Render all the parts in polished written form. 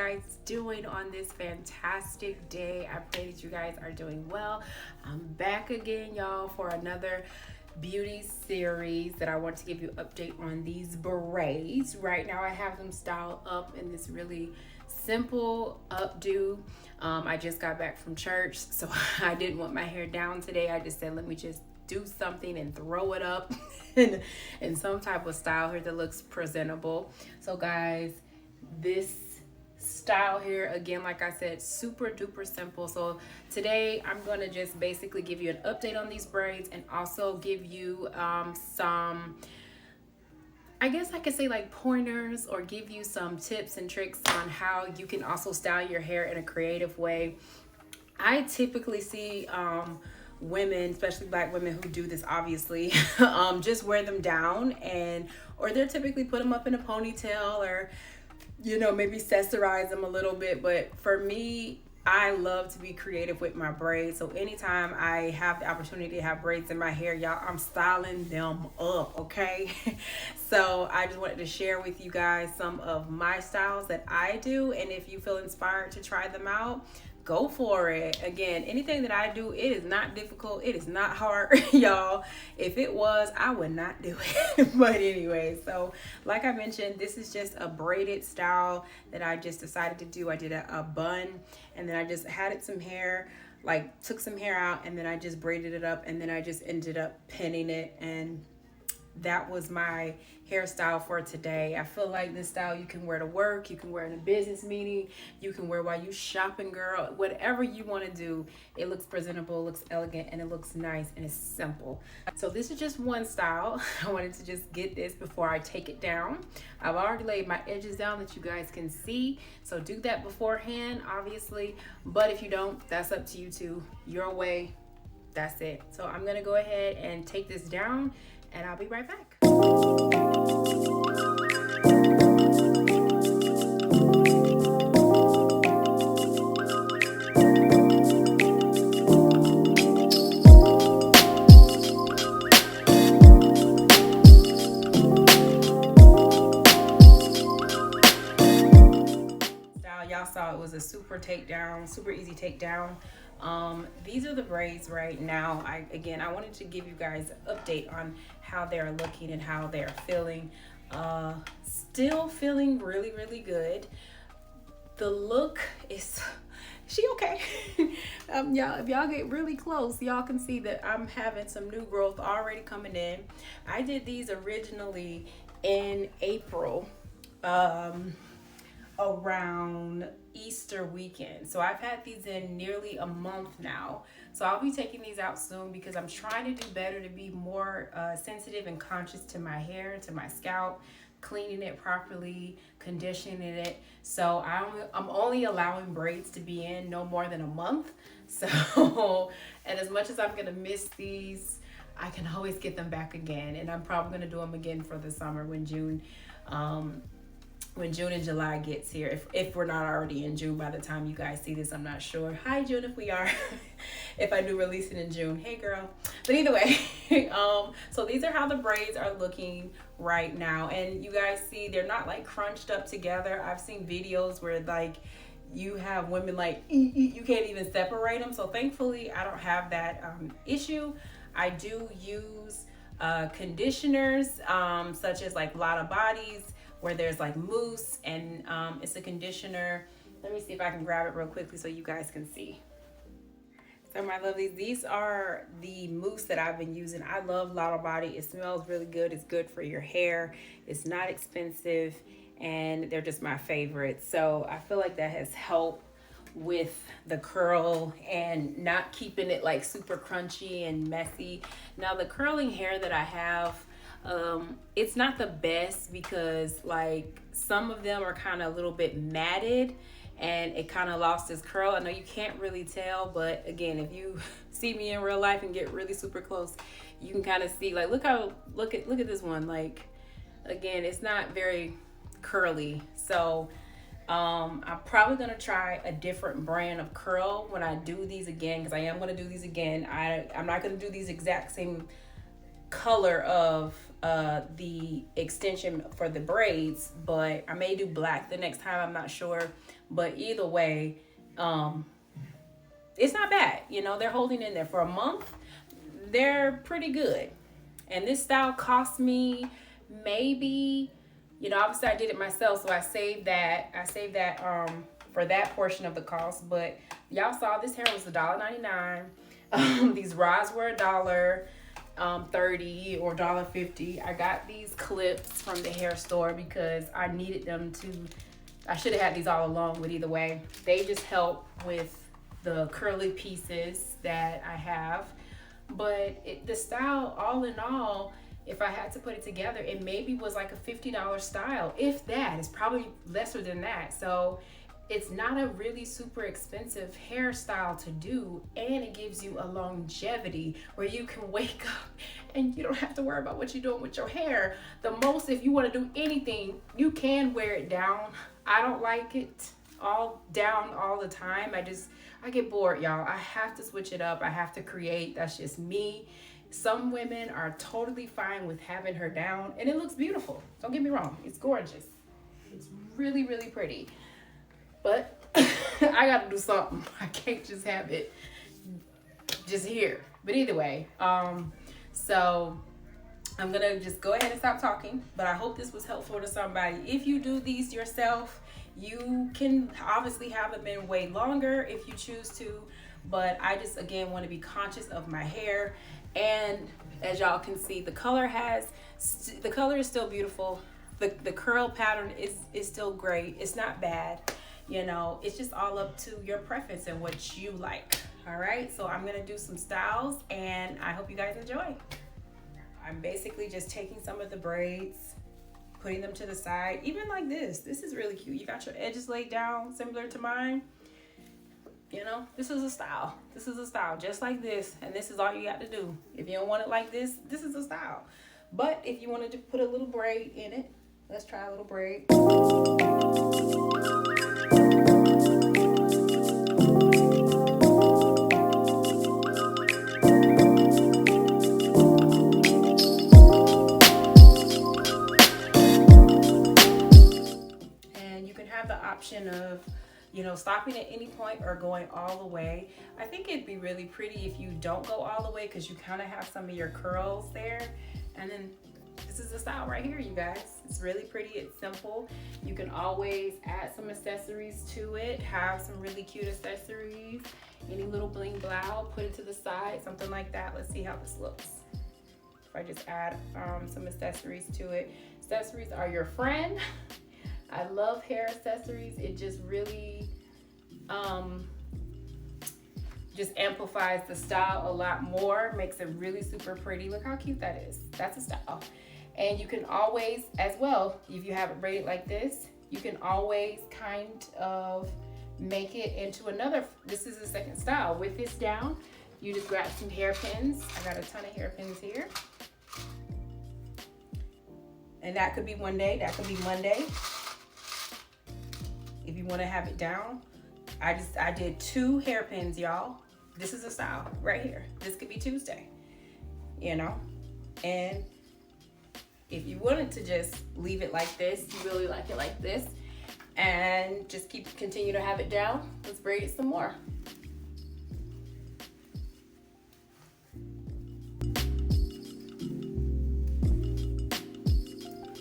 guys doing on this fantastic day? I pray that you guys are doing well. I'm back again, y'all, for another beauty series that I want to give you an update on these braids. Right now I have them styled up in this really simple updo. I just got back from church, so I didn't want my hair down today. I just said, let me just do something and throw it up in some type of style here that looks presentable. So guys, this style here, again, like I said, super duper simple. So today I'm going to just basically give you an update on these braids and also give you some, I guess I could say, like pointers, or give you some tips and tricks on how you can also style your hair in a creative way. I typically see women, especially black women, who do this obviously just wear them down, and or they'll typically put them up in a ponytail, or maybe accessorize them a little bit. But for me, I love to be creative with my braids. So anytime I have the opportunity to have braids in my hair, y'all, I'm styling them up, okay? So I just wanted to share with you guys some of my styles that I do, and if you feel inspired to try them out, go for it. Again, anything that I do, it is not difficult. It is not hard, y'all. If it was, I would not do it. But anyway, so like I mentioned, this is just a braided style that I just decided to do. I did a bun, and then I just added some hair, like took some hair out, and then I just braided it up, and then I just ended up pinning it, and that was my hairstyle for today. I feel like this style you can wear to work, you can wear in a business meeting, you can wear while you shopping, girl. Whatever you want to do, it looks presentable, looks elegant, and it looks nice, and it's simple. So this is just one style. I wanted to just get this before I take it down. I've already laid my edges down that you guys can see, so do that beforehand, obviously. But if you don't, that's up to you too. Your way, that's it. So I'm gonna go ahead and take this down, and I'll be right back. Y'all saw it was a super takedown, super easy takedown. These are the braids right now. I wanted to give you guys an update on how they're looking and how they're feeling. Still feeling really, really good. The look is, she okay? Y'all, if y'all get really close, y'all can see that I'm having some new growth already coming in. I did these originally in April, around Easter weekend. So I've had these in nearly a month now. So I'll be taking these out soon because I'm trying to do better, to be more sensitive and conscious to my hair, to my scalp, cleaning it properly, conditioning it. So I'm only allowing braids to be in no more than a month. So, and as much as I'm gonna miss these, I can always get them back again. And I'm probably gonna do them again for the summer when June and July gets here, if we're not already in June by the time you guys see this. I'm not sure. Hi June, if we are. If I do release it in June, hey girl. But either way, so these are how the braids are looking right now, and you guys see they're not like crunched up together. I've seen videos where like you have women like you can't even separate them. So thankfully I don't have that issue. I do use conditioners such as like Lotta Bodies, where there's like mousse, and it's a conditioner. Let me see if I can grab it real quickly so you guys can see. So my lovelies, these are the mousse that I've been using. I love Lotta Body. It smells really good. It's good for your hair. It's not expensive, and they're just my favorite. So I feel like that has helped with the curl and not keeping it like super crunchy and messy. Now the curling hair that I have, it's not the best because like some of them are kind of a little bit matted, and it kind of lost its curl. I know you can't really tell, but again, if you see me in real life and get really super close, you can kind of see, like, look at this one. Like, again, it's not very curly. So I'm probably gonna try a different brand of curl when I do these again, because I am gonna do these again. I'm not gonna do these exact same color of the extension for the braids, but I may do black the next time, I'm not sure. But either way, it's not bad. You know, they're holding in there for a month. They're pretty good. And this style cost me maybe, you know, obviously I did it myself, so I saved that for that portion of the cost. But y'all saw this hair was $1.99. These rods were $1.30 or $1.50. I got these clips from the hair store because I needed them to. I should have had these all along, but either way, they just help with the curly pieces that I have. But the style, all in all, if I had to put it together, it maybe was like a $50 style, if that. It's probably lesser than that. So it's not a really super expensive hairstyle to do, and it gives you a longevity where you can wake up and you don't have to worry about what you're doing with your hair. The most, if you want to do anything, you can wear it down. I don't like it all down all the time. I get bored, y'all. I have to switch it up. I have to create. That's just me. Some women are totally fine with having her down, and it looks beautiful. Don't get me wrong. It's gorgeous. It's really, really pretty. But I got to do something. I can't just have it just here. But either way, so I'm going to just go ahead and stop talking. But I hope this was helpful to somebody. If you do these yourself, you can obviously have them in way longer if you choose to. But I just, again, want to be conscious of my hair. And as y'all can see, the color is still beautiful. The curl pattern is still great. It's not bad. You know, it's just all up to your preference and what you like. All right, so I'm gonna do some styles and I hope you guys enjoy. I'm basically just taking some of the braids, putting them to the side, even like this. This is really cute. You got your edges laid down similar to mine. You know, this is a style. This is a style just like this, and this is all you got to do. If you don't want it like this, this is a style. But if you wanted to put a little braid in it, let's try a little braid. And you can have the option of, you know, stopping at any point or going all the way. I think it'd be really pretty if you don't go all the way because you kind of have some of your curls there. And then this is the style right here, you guys. It's really pretty. It's simple. You can always add some accessories to it. Have some really cute accessories. Any little bling blow, put it to the side, something like that. Let's see how this looks. If I just add some accessories to it. Accessories are your friend. I love hair accessories. It just really just amplifies the style a lot more, makes it really super pretty. Look how cute that is. That's a style. And you can always, as well, if you have it braided like this, you can always kind of make it into another. This is the second style. With this down, you just grab some hairpins. I got a ton of hairpins here. And that could be one day, that could be Monday. If you want to have it down, I did 2 hairpins, y'all. This is a style right here. This could be Tuesday, you know. And if you wanted to just leave it like this, you really like it like this, and just continue to have it down, let's braid it some more.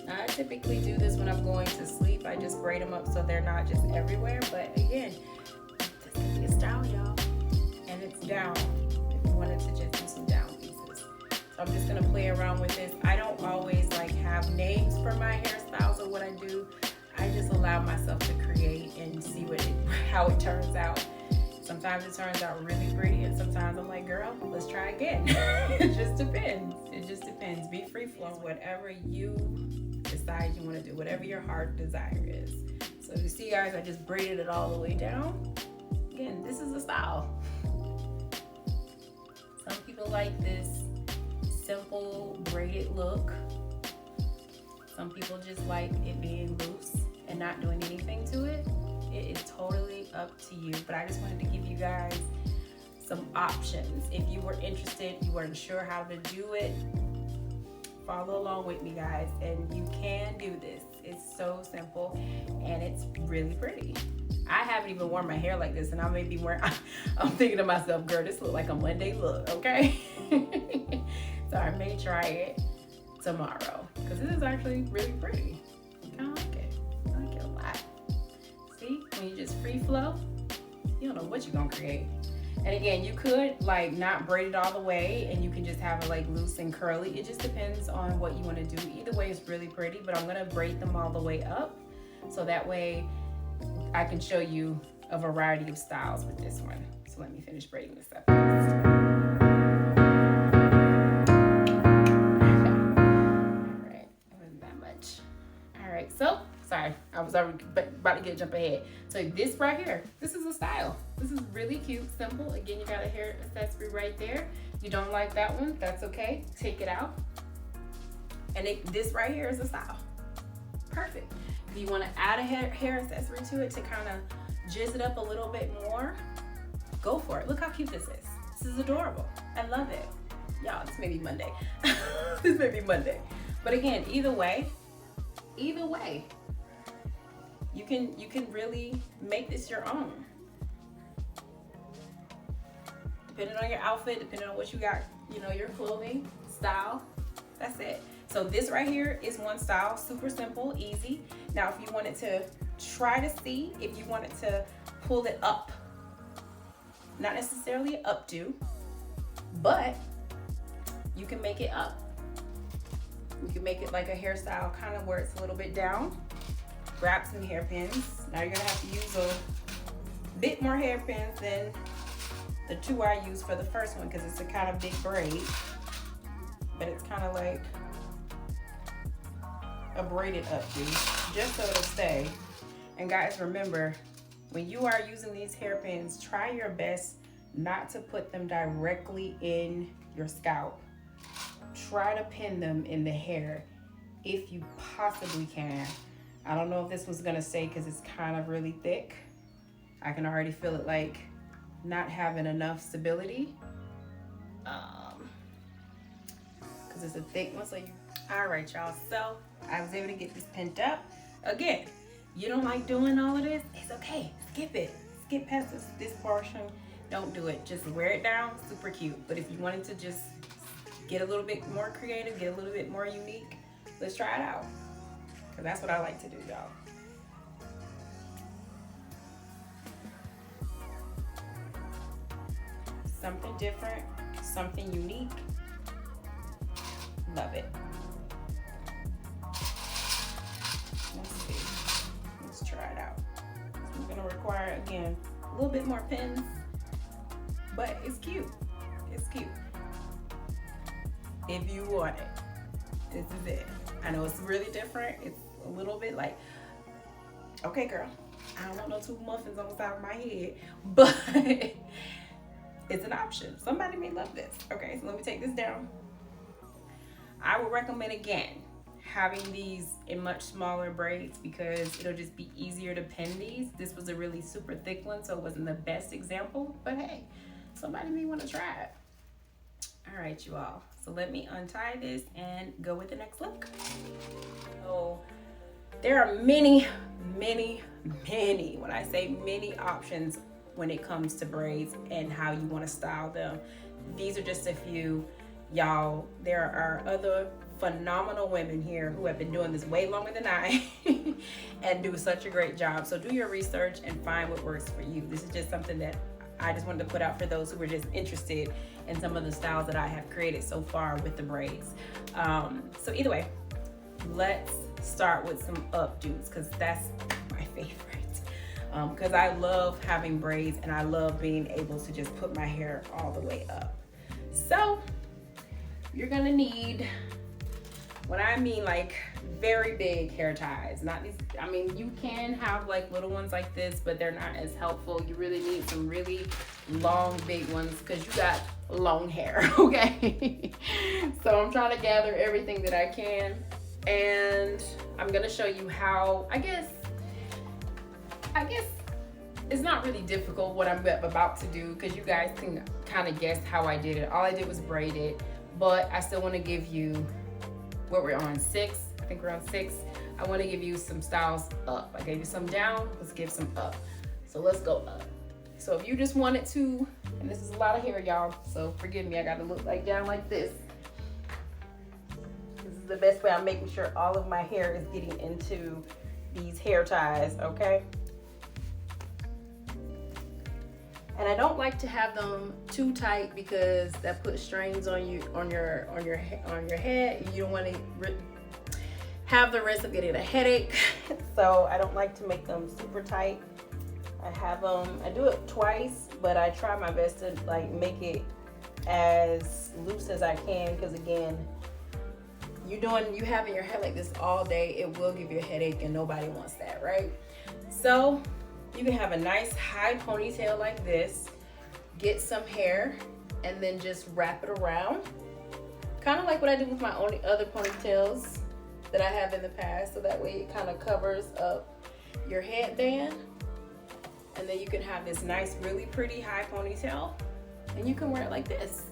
I typically do this when I'm going to sleep. I just braid them up so they're not just everywhere. But again, this can be a style, y'all. And it's down if you wanted to just do some down pieces. So I'm just gonna play around with this. I don't always like have names for my hairstyles or what I do. I just allow myself to create and see how it turns out. Sometimes it turns out really pretty, and sometimes I'm like, girl, let's try again. It just depends. It just depends. Be free flowing. Whatever you decide you want to do, whatever your heart desire is. So you see, guys, I just braided it all the way down. Again, this is a style. Some people like this simple braided look. Some people just like it being loose and not doing anything to it. It is totally up to you, but I just wanted to give you guys some options. If you were interested, you weren't sure how to do it, Follow along with me, guys, and you can do this. It's so simple and it's really pretty. I haven't even worn my hair like this, and I may be wearing, I'm thinking to myself, girl, this look like a Monday look, okay? So I may try it tomorrow because this is actually really pretty. I like it. I like it a lot. See, when you just free flow, you don't know what you're gonna create. And again, you could like not braid it all the way and you can just have it like loose and curly. It just depends on what you want to do. Either way is really pretty, but I'm gonna braid them all the way up so that way I can show you a variety of styles with this one. So let me finish braiding this up first. All right, it wasn't that much. All right, so sorry, I was already about to jump ahead. So this right here, this is a style. This is really cute, simple. Again, you got a hair accessory right there. If you don't like that one, that's okay. Take it out. And this right here is a style. Perfect. If you want to add a hair accessory to it to kind of jizz it up a little bit more, go for it. Look how cute this is. This is adorable. I love it. Y'all, this may be Monday. This may be Monday. But again, either way, you can really make this your own. Depending on your outfit, depending on what you got, you know, your clothing style, that's it. So this right here is one style, super simple, easy. Now, if you wanted to try to see if you wanted to pull it up, not necessarily updo, but you can make it up. You can make it like a hairstyle, kind of where it's a little bit down. Grab some hairpins. Now you're gonna have to use a bit more hairpins than the two I used for the first one because it's a kind of big braid, but it's kind of like a braided updo, just so it'll stay. And guys, remember, when you are using these hairpins, try your best not to put them directly in your scalp. Try to pin them in the hair if you possibly can. I don't know if this was gonna stay because it's kind of really thick. I can already feel it like not having enough stability. Because it's a thick one, so you, all right, y'all. So I was able to get this pinned up. Again, you don't like doing all of this, it's okay, skip it. Skip past this portion, don't do it. Just wear it down, super cute. But if you wanted to just get a little bit more creative, get a little bit more unique, let's try it out. Because that's what I like to do, y'all. Something different, something unique. Love it. Let's see. Let's try it out. It's gonna require, again, a little bit more pins, but it's cute. It's cute. If you want it, this is it. I know it's really different. It's a little bit like, okay, girl, I don't want no two muffins on the side of my head, but it's an option. Somebody may love this. Okay, so let me take this down. I would recommend, again, having these in much smaller braids because it'll just be easier to pin these. This was a really super thick one, so it wasn't the best example, but hey, somebody may want to try it. All right, you all. So let me untie this and go with the next look. So there are many, when I say many options when it comes to braids and how you want to style them. These are just a few. Y'all, there are other phenomenal women here who have been doing this way longer than I and do such a great job. So do your research and find what works for you. This is just something that I just wanted to put out for those who were just interested in some of the styles that I have created so far with the braids. So either way, let's start with some updos because that's my favorite. Because I love having braids and I love being able to just put my hair all the way up. So you're gonna need, when I mean like very big hair ties, not these, I mean, you can have like little ones like this, but they're not as helpful. You really need some really long, big ones because you got long hair, okay? So I'm trying to gather everything that I can, and I'm gonna show you how, I guess it's not really difficult what I'm about to do because you guys can kind of guess how I did it. All I did was braid it, but I still want to give you what we're on 6. I think we're on 6. I want to give you some styles up. I gave you some down. Let's give some up. So let's go up. So if you just wanted to, and this is a lot of hair, y'all, so forgive me, I gotta look like down like this. This is the best way I'm making sure all of my hair is getting into these hair ties, okay? And I don't like to have them too tight because that puts strains on you, on your head. You don't want to have the risk of getting a headache. So I don't like to make them super tight. I do it twice, but I try my best to like make it as loose as I can, because again, you having your hair like this all day, it will give you a headache, and nobody wants that, right? So you can have a nice high ponytail like this, get some hair, and then just wrap it around, kind of like what I did with my only other ponytails that I have in the past, so that way it kind of covers up your headband. And then you can have this nice, really pretty high ponytail, and you can wear it like this.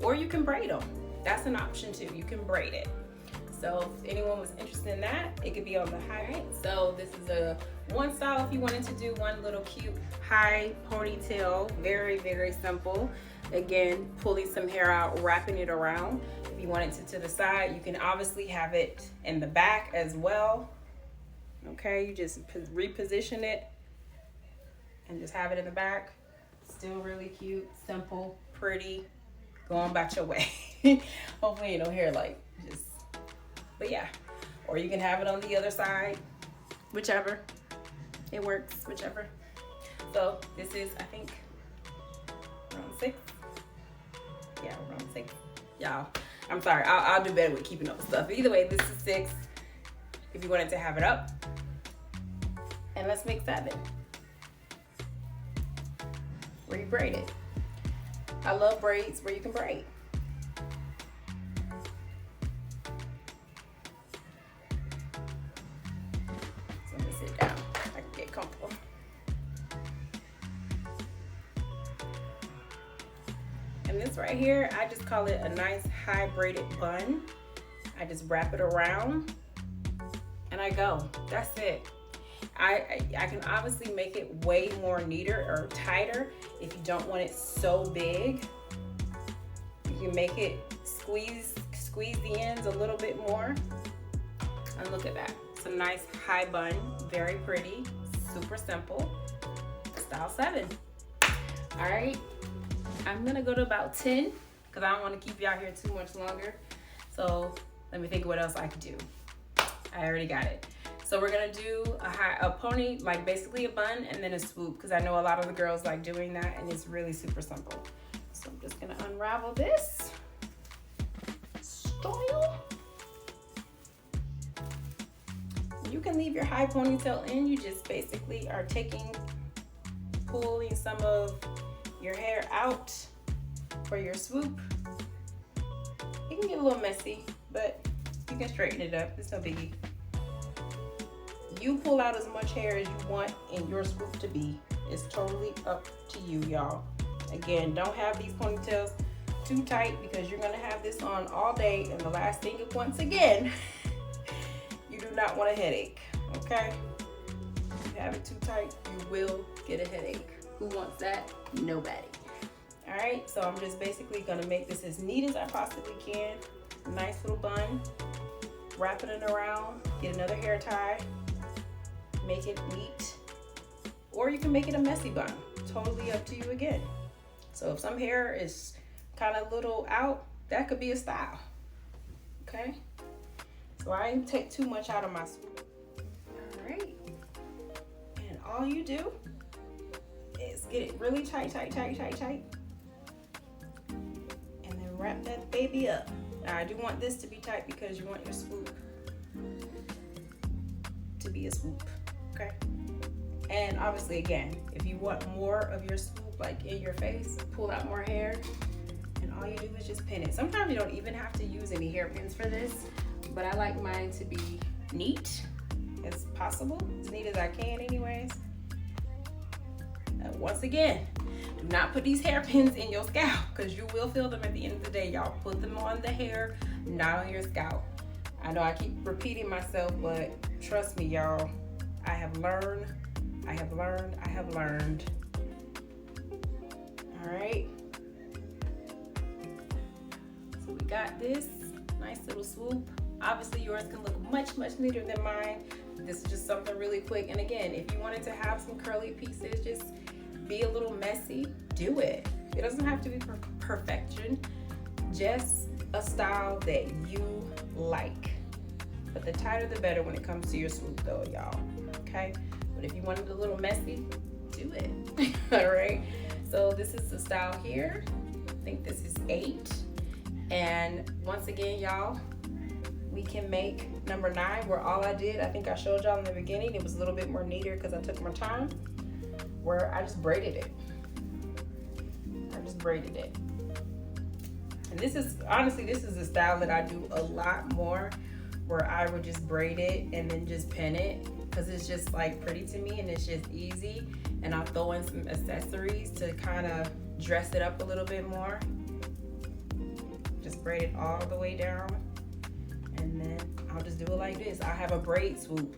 Or you can braid them. That's an option too. You can braid it. So if anyone was interested in that, it could be on the high. Right? So this is a one style if you wanted to do one little cute high ponytail. Very, very simple. Again, pulling some hair out, wrapping it around. If you want it to the side, you can obviously have it in the back as well. Okay, you just reposition it and just have it in the back. Still really cute, simple, pretty, go on about your way. Hopefully ain't no hair like just, but yeah. Or you can have it on the other side, whichever, it works, whichever. So this is, I think, around 6. Yeah, around 6. Y'all, I'm sorry, I'll do better with keeping up with stuff. Either way, this is 6, if you wanted to have it up. And let's make 7. Where you braid it. I love braids where you can braid. So let me sit down. I can get comfortable. And this right here, I just call it a nice high braided bun. I just wrap it around and I go. That's it. I can obviously make it way more neater or tighter if you don't want it so big. You can make it squeeze the ends a little bit more. And look at that. It's a nice high bun, very pretty, super simple. Style 7. All right, I'm gonna go to about 10 because I don't want to keep y'all here too much longer. So let me think of what else I could do. I already got it. So we're gonna do a pony, like basically a bun, and then a swoop, because I know a lot of the girls like doing that, and it's really super simple. So I'm just gonna unravel this style. You can leave your high ponytail in. You just basically are pulling some of your hair out for your swoop. It can get a little messy, but you can straighten it up. It's no biggie. You pull out as much hair as you want in your swoop to be. It's totally up to you, y'all. Again, don't have these ponytails too tight because you're gonna have this on all day, and the last thing, once again, you do not want a headache, okay? If you have it too tight, you will get a headache. Who wants that? Nobody. All right, so I'm just basically gonna make this as neat as I possibly can. Nice little bun, wrapping it around, get another hair tie, make it neat, or you can make it a messy bun. Totally up to you again. So if some hair is kind of little out, that could be a style, okay? So I didn't take too much out of my swoop. All right, and all you do is get it really tight, and then wrap that baby up. Now I do want this to be tight because you want your swoop to be a swoop. Okay, and obviously again, if you want more of your swoop like in your face, pull out more hair, and all you do is just pin it. Sometimes you don't even have to use any hairpins for this, but I like mine to be neat as possible, as neat as I can anyways. Once again, do not put these hairpins in your scalp because you will feel them at the end of the day. Y'all put them on the hair, not on your scalp. I know I keep repeating myself, but trust me, y'all, I have learned. All right. So we got this nice little swoop. Obviously, yours can look much, much neater than mine. This is just something really quick. And again, if you wanted to have some curly pieces, just be a little messy, do it. It doesn't have to be perfection, just a style that you like. But the tighter the better when it comes to your swoop though, y'all, okay? But if you want it a little messy, do it, all right? So this is the style here. I think this is 8. And once again, y'all, we can make number 9 where all I did, I think I showed y'all in the beginning, it was a little bit more neater because I took my time, where I just braided it. And this is, honestly, this is a style that I do a lot more, where I would just braid it and then just pin it, because it's just like pretty to me and it's just easy. And I'll throw in some accessories to kind of dress it up a little bit more. Just braid it all the way down, and then I'll just do it like this. I have a braid swoop.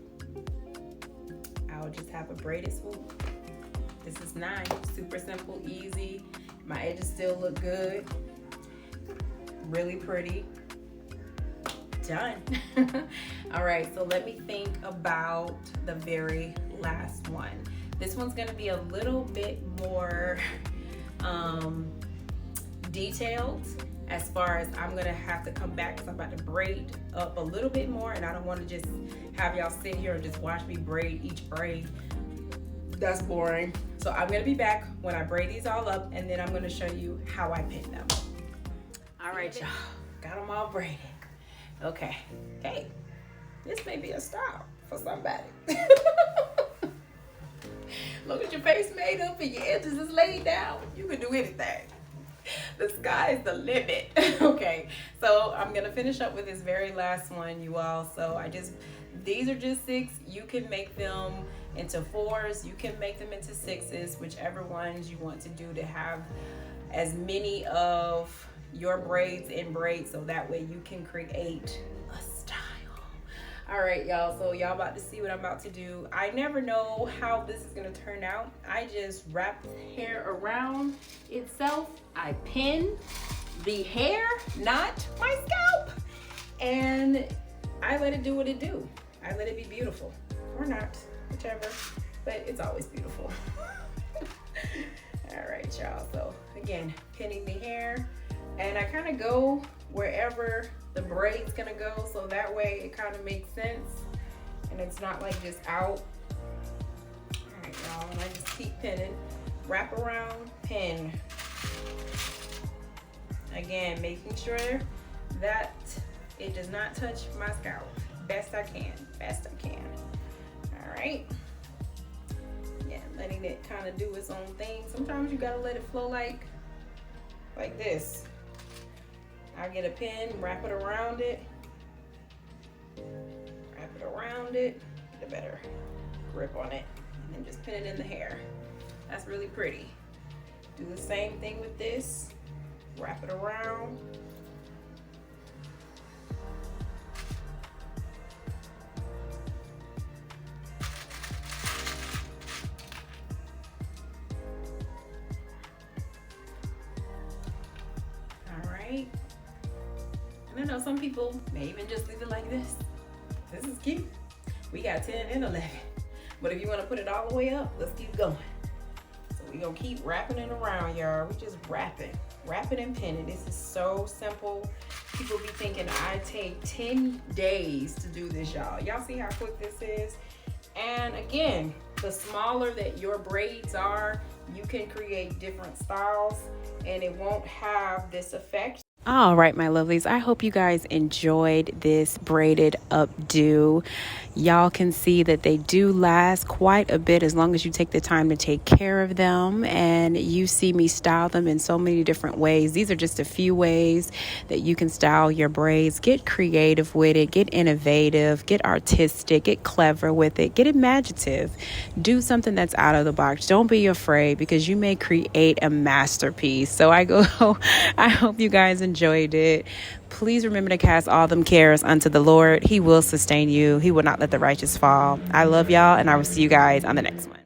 I'll just have a braided swoop. This is 9, super simple, easy. My edges still look good, really pretty. Done. All right, so let me think about the very last one. This one's gonna be a little bit more detailed, as far as I'm gonna have to come back because I'm about to braid up a little bit more, and I don't want to just have y'all sit here and just watch me braid each braid. That's boring. So I'm gonna be back when I braid these all up, and then I'm gonna show you how I pin them. All right, y'all, got them all braided. Okay, hey, this may be a style for somebody. Look at your face made up and your edges is laid down. You can do anything. The sky is the limit. Okay, so I'm gonna finish up with this very last one, you all. So these are just 6. You can make them into 4s. You can make them into 6s, whichever ones you want to do, to have as many of your braids in braids, so that way you can create a style. All right, y'all, so y'all about to see what I'm about to do. I never know how this is gonna turn out. I just wrap the hair around itself. I pin the hair, not my scalp, and I let it do what it do. I let it be beautiful, or not, whichever, but it's always beautiful. All right, y'all, so again, pinning the hair, and I kind of go wherever the braid's gonna go, so that way it kind of makes sense and it's not like just out. All right, y'all, and I just keep pinning, wrap around, pin. Again, making sure that it does not touch my scalp. Best I can. All right. Yeah, letting it kind of do its own thing. Sometimes you gotta let it flow like this. I get a pin, wrap it around it, get a better grip on it, and then just pin it in the hair. That's really pretty. Do the same thing with this, wrap it around. All right. And I know some people may even just leave it like this. This is cute. We got 10 and 11. But if you want to put it all the way up, let's keep going. So we're going to keep wrapping it around, y'all. We just wrap it and pin it. This is so simple. People be thinking I take 10 days to do this, y'all. Y'all see how quick this is? And again, the smaller that your braids are, you can create different styles and it won't have this effect. All right, my lovelies, I hope you guys enjoyed this braided updo. Y'all can see that they do last quite a bit as long as you take the time to take care of them, and you see me style them in so many different ways. These are just a few ways that you can style your braids. Get creative with it, get innovative, get artistic, get clever with it, get imaginative. Do something that's out of the box. Don't be afraid, because you may create a masterpiece. So I hope you guys enjoy enjoyed it. Please remember to cast all them cares unto the Lord. He will sustain you. He will not let the righteous fall. I love y'all, and I will see you guys on the next one.